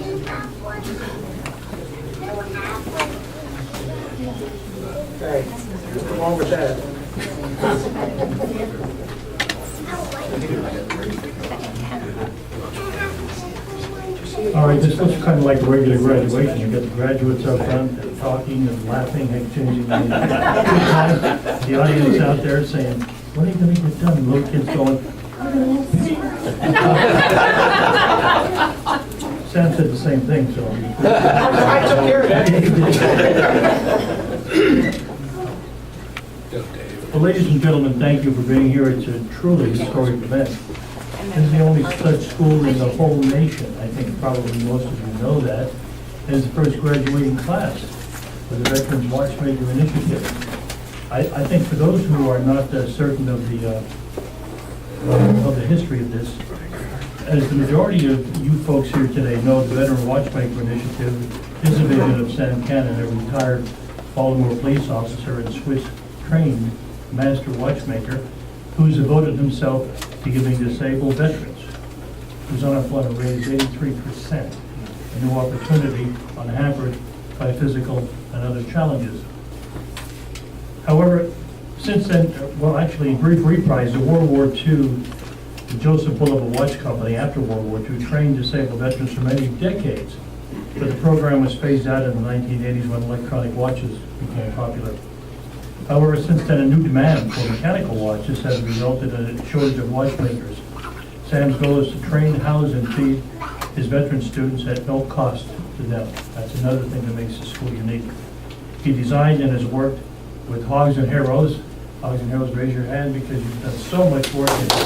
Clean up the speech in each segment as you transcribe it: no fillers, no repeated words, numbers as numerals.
Okay, come on with that. All right, this looks kind of like a regular graduation. You got the graduates up front talking and laughing, exchanging good times. The audience out there saying, "When are you going to get done?" Little kids going. Sam said the same thing, so. I took care of that. Well, ladies and gentlemen, thank you for being here. It's a truly historic event. This is the only such school in the whole nation. I think probably most of you know that. It is the first graduating class for the Veterans Watchmaker Initiative. I think for those who are not certain of the history of this, as the majority of you folks here today know, the Veteran Watchmaker Initiative is a vision of Sam Cannon, a retired Baltimore police officer and Swiss-trained master watchmaker who's devoted himself to giving disabled veterans who's on a plan to raise 83%, a new opportunity unhampered by physical and other challenges. However, since then, well, actually, in brief reprise, in World War II, the Joseph Bulliver Watch Company, after World War II, trained disabled veterans for many decades, but the program was phased out in the 1980s when electronic watches became popular. However, since then, a new demand for mechanical watches has resulted in a shortage of watchmakers. Sam's goal is to train, house, and feed his veteran students at no cost to them. That's another thing that makes the school unique. He designed and has worked with Hogs and Heroes. Hogs and Heroes, raise your hand because you've done so much work in the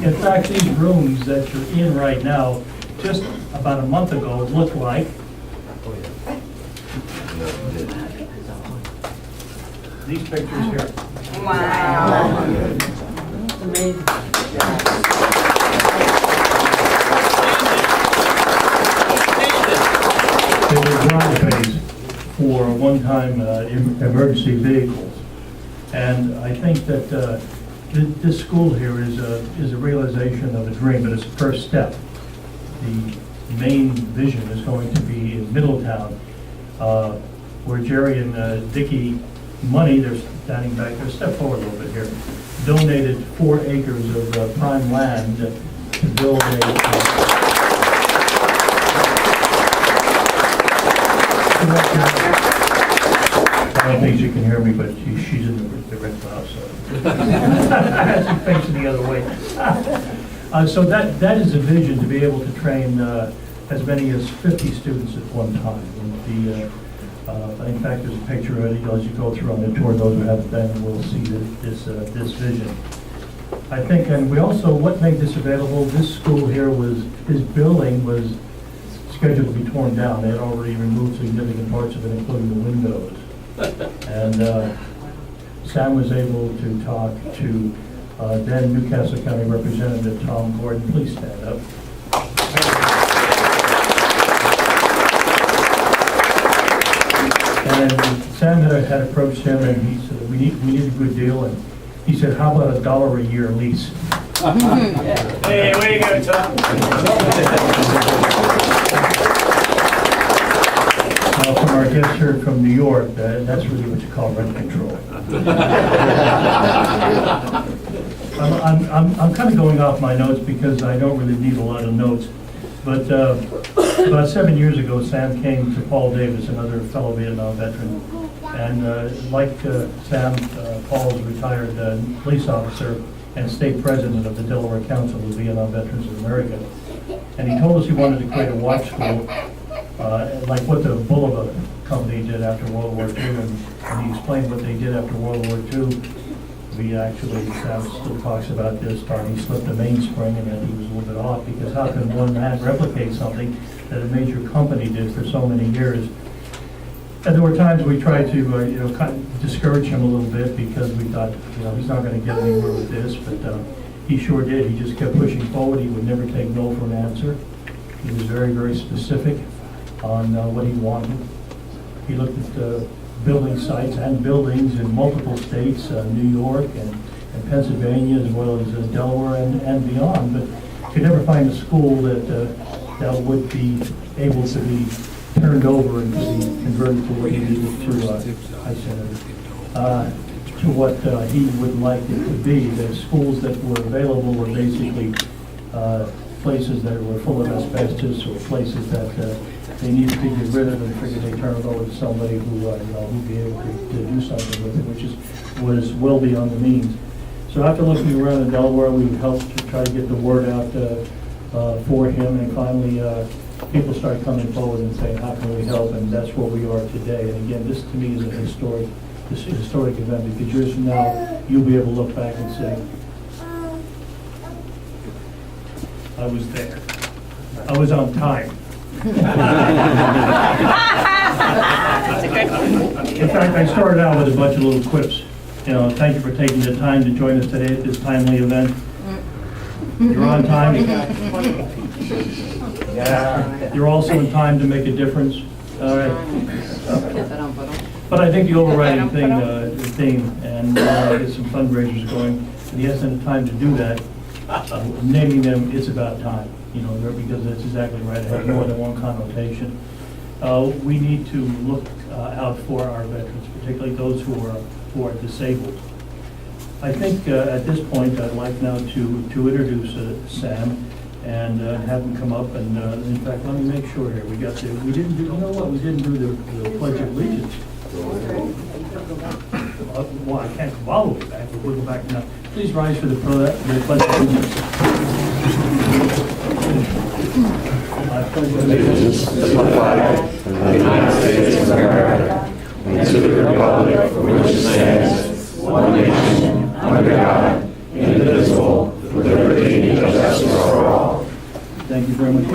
In fact, these rooms that you're in right now, just about a month ago, looked like these pictures here. Wow. Amazing. They were driveways for one-time emergency vehicles. And I think that this school here is a realization of a dream, but it's the first step. The main vision is going to be in Middletown, where Jerry and Dickie Money, they're standing back there, step forward a little bit here, donated 4 acres of prime land to build a I don't think she can hear me, but she's in the red house, so. She's facing the other way. So that is a vision, to be able to train as many as 50 students at one time. In fact, there's a picture of it as you go through on the tour. Those who haven't been will see this vision. I think, and we also, what made this available, this school here this building was scheduled to be torn down. They had already removed significant parts of it, including the windows. And Sam was able to talk to then Newcastle County Representative Tom Gordon. Please stand up. And Sam had approached him, and he said, we need a good deal. And he said, how about $1 a year lease? Hey, way to go, Tom. From our guest here from New York, that's really what you call rent control. I'm kind of going off my notes because I don't really need a lot of notes. But about 7 years ago, Sam came to Paul Davis, another fellow Vietnam veteran. And like Sam, Paul's a retired police officer and state president of the Delaware Council of Vietnam Veterans of America. And he told us he wanted to create a watch school, like what the Bulliver Company did after World War II. And he explained what they did after World War II. We actually, Sam still talks about this time, he slipped a mainspring and then he was a little bit off, because how can one man replicate something that a major company did for so many years? And there were times we tried to, kind of discourage him a little bit, because we thought, he's not going to get anywhere with this, but he sure did. He just kept pushing forward. He would never take no for an answer. He was very, very specific on what he wanted. He looked at building sites and buildings in multiple states, New York and Pennsylvania, as well as Delaware and beyond, but could never find a school that would be able to be turned over and to be converted to what he needed to, to what he would like it to be. The schools that were available were basically places that were full of asbestos, or places that they needed to get rid of, and figured they turn it over to somebody who who'd be able to do something with it, which was well beyond the means. So after looking around in Delaware, we helped to try to get the word out for him, and finally people started coming forward and saying, how can we help? And that's where we are today. And again, this to me is a historic event, because years from now, you'll be able to look back and say, I was there. I was on time. In fact, I started out with a bunch of little quips. You know, thank you for taking the time to join us today at this timely event. You're on time. You're also in time to make a difference. All right. But I think the overriding theme, and get some fundraisers going, and he hasn't had time to do that. Naming them, it's about time, because that's exactly right. It has more than one connotation. We need to look out for our veterans, particularly those who are disabled. I think at this point, I'd like now to introduce Sam and have him come up. And in fact, let me make sure here. We didn't do the Pledge of Allegiance. Well, I can't go all the way back, but we'll go back now. Please rise for the Pledge of Allegiance. I pledge allegiance to the flag of the United States of America and to the republic for which it stands, one nation, under God, indivisible, with liberty and justice for all. Thank you very much.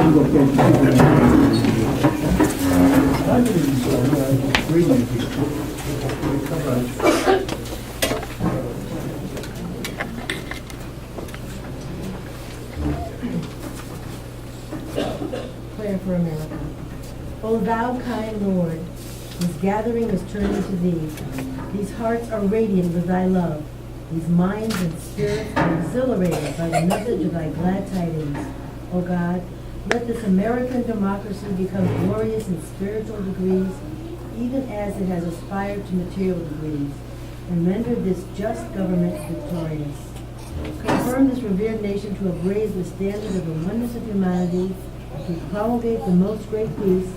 Prayer for America. O thou kind Lord, this gathering is turning to thee. These hearts are radiant with thy love. These minds and spirits are exhilarated by the message of thy glad tidings. O God, let this American democracy become glorious in spiritual degrees, even as it has aspired to material degrees, and render this just government victorious. Confirm this revered nation to have raised the standard of the oneness of humanity, to promulgate the most great peace,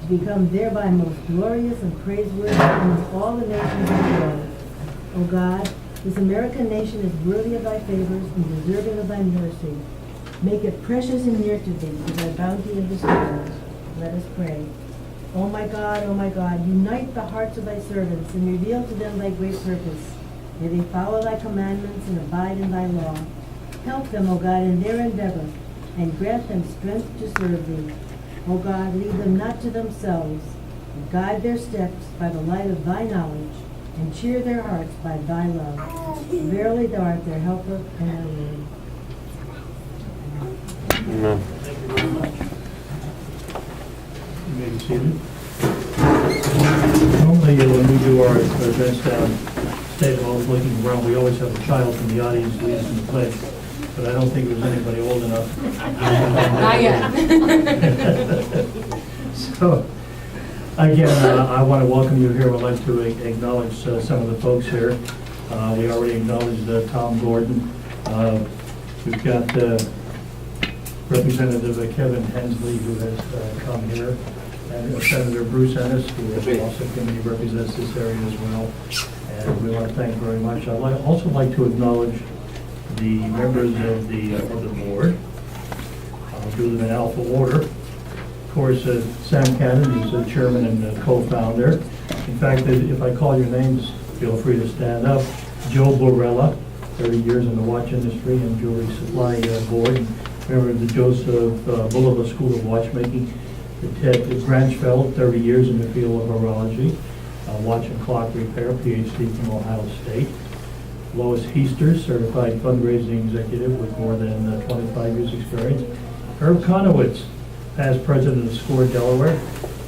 to become thereby most glorious and praiseworthy amongst all the nations of the world. O God, this American nation is worthy of thy favors and deserving of thy mercy. Make it precious and near to thee with thy bounty and bestowals. Let us pray. O my God, unite the hearts of thy servants and reveal to them thy great purpose. May they follow thy commandments and abide in thy law. Help them, O God, in their endeavor, and grant them strength to serve thee. O God, lead them not to themselves, but guide their steps by the light of thy knowledge, and cheer their hearts by thy love. Verily thou art their helper and their Lord. Amen. Thank you very much. You may be seated. Normally, when we do our events down State Hall, looking around, we always have a child from the audience lead us in the pledge, but I don't think there's anybody old enough. Not yet. So, again, I want to welcome you here. I'd like to acknowledge some of the folks here. We already acknowledged Tom Gordon. We've got Representative Kevin Hensley, who has come here, and Senator Bruce Ennis, who also represents this area as well. And we want to thank very much. I'd also like to acknowledge the members of the board. I'll do them in alpha order. Of course, Sam Cannon is the chairman and co-founder. In fact, if I call your names, feel free to stand up. Joe Borella, 30 years in the watch industry and jewelry supply board. Member of the Joseph Bulova School of Watchmaking. Ted Granchfeld, 30 years in the field of horology. Watch and clock repair, PhD from Ohio State. Lois Heaster, certified fundraising executive with more than 25 years experience. Herb Conowitz, past president of SCORE Delaware.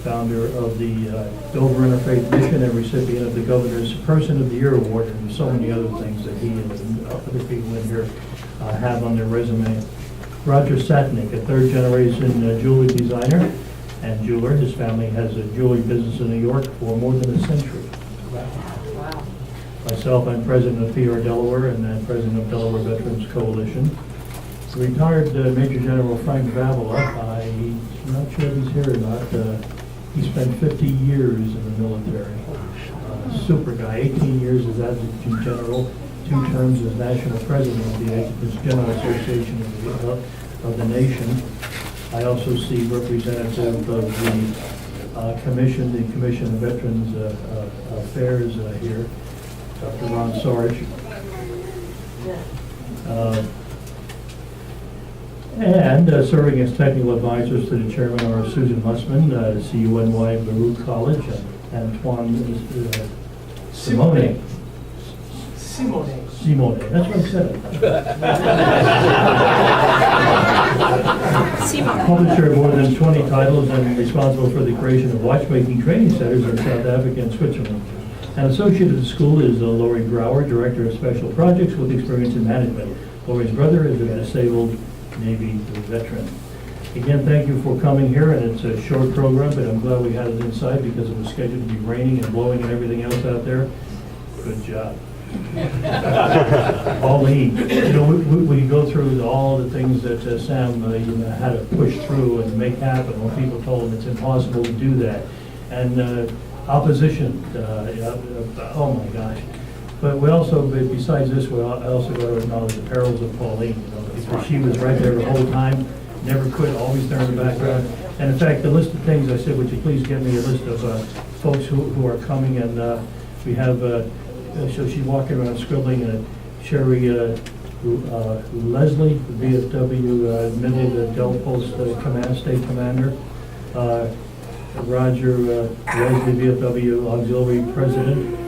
founder of the Dover Interfaith Mission and recipient of the Governor's Person of the Year Award, and so many other things that he and other people in here have on their resume. Roger Satnick, a third-generation jewelry designer and jeweler. His family has a jewelry business in New York for more than a century. Wow. Myself, I'm president of PR Delaware and I'm president of Delaware Veterans Coalition. Retired Major General Frank Vavala, I'm not sure if he's here or not. He spent 50 years in the military. Super guy, 18 years as Adjutant General, 2 terms as National President of the Adjutants General Association of the Nation. I also see representative of the Commission, the Commission of Veterans Affairs here, Dr. Ron Sarge. And serving as technical advisors to the chairman are Susan Mussman, CUNY Baruch College, and Antoine Simone. Simone, that's what I said. Publisher of more than 20 titles and responsible for the creation of watchmaking training centers in South Africa and Switzerland. An associate of the school is Lori Brower, Director of Special Projects with experience in management. Lori's brother is a disabled Navy veteran. Again, thank you for coming here, and it's a short program, but I'm glad we had it inside because it was scheduled to be raining and blowing and everything else out there. Good job. Pauline, we go through all the things that Sam had to push through and make happen when people told him it's impossible to do that. And opposition, oh my gosh. But we also, besides this, I also got to acknowledge the perils of Pauline, because she was right there the whole time, never quit, always there in the background. And in fact, the list of things, I said, would you please get me a list of folks who are coming, and we have, so she's walking around scribbling, Sherry Leslie, the VFW Midland Del Post State Commander, Roger Leslie, VFW Auxiliary President,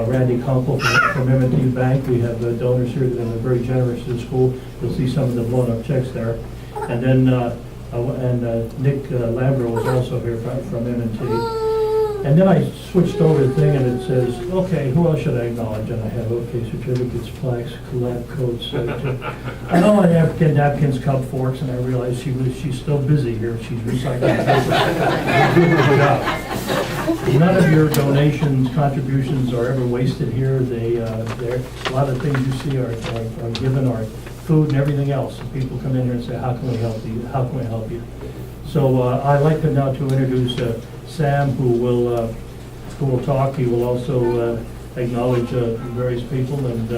Randy Kunkel from M&T Bank. We have donors here that are very generous to the school. You'll see some of the blown up checks there. And then Nick Lambert was also here from M&T. And then I switched over the thing and it says, okay, who else should I acknowledge? And I have, okay, certificates, plaques, lab coats. I know I have napkins, cup, forks, and I realized she's still busy here. She's recycling paper. Good job. None of your donations, contributions are ever wasted here. A lot of things you see are given, are food and everything else. And people come in here and say, how can we help you? How can we help you? So I'd like now to introduce Sam, who will talk. He will also acknowledge various people. And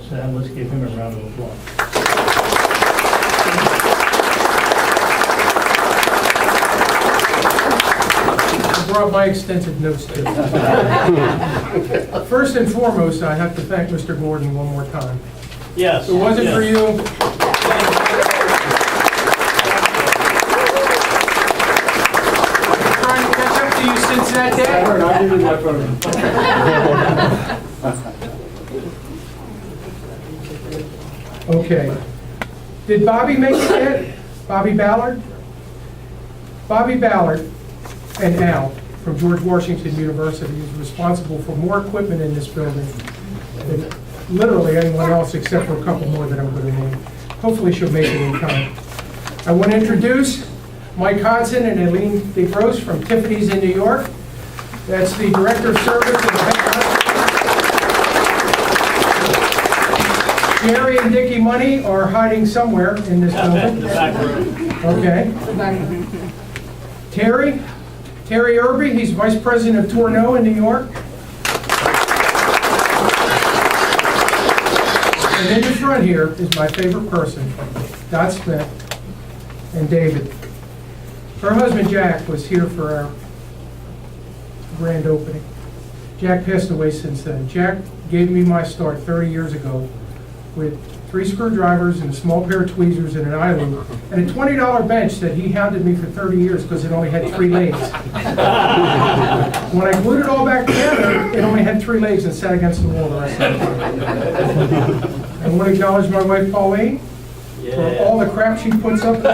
Sam, let's give him a round of applause. I brought my extensive notes too. First and foremost, I have to thank Mr. Gordon one more time. Yes. If it wasn't for you, trying to catch up to you since that day. I did my photo. Okay. Did Bobby make it yet? Bobby Ballard? Bobby Ballard and Al from George Washington University is responsible for more equipment in this building than literally anyone else except for a couple more that I'm going to name. Hopefully she'll make it in time. I want to introduce Mike Hodson and Aileen DeGrosse from Tiffany's in New York. That's the Director of Service of the head. Jerry and Dickie Money are hiding somewhere in this building. In the back room. Okay. Terry Irby, he's Vice President of Tourneau in New York. And in the front here is my favorite person, Dot Smith and David. Her husband Jack was here for our grand opening. Jack passed away since then. Jack gave me my start 30 years ago with 3 screwdrivers and a small pair of tweezers and an eye loop and a $20 bench that he hounded me for 30 years because it only had 3 legs. When I glued it all back together, it only had 3 legs and sat against the wall the rest of the time. I want to acknowledge my wife Pauline for all the crap she puts up with.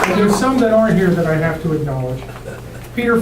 And there's some that aren't here that I have to acknowledge. Peter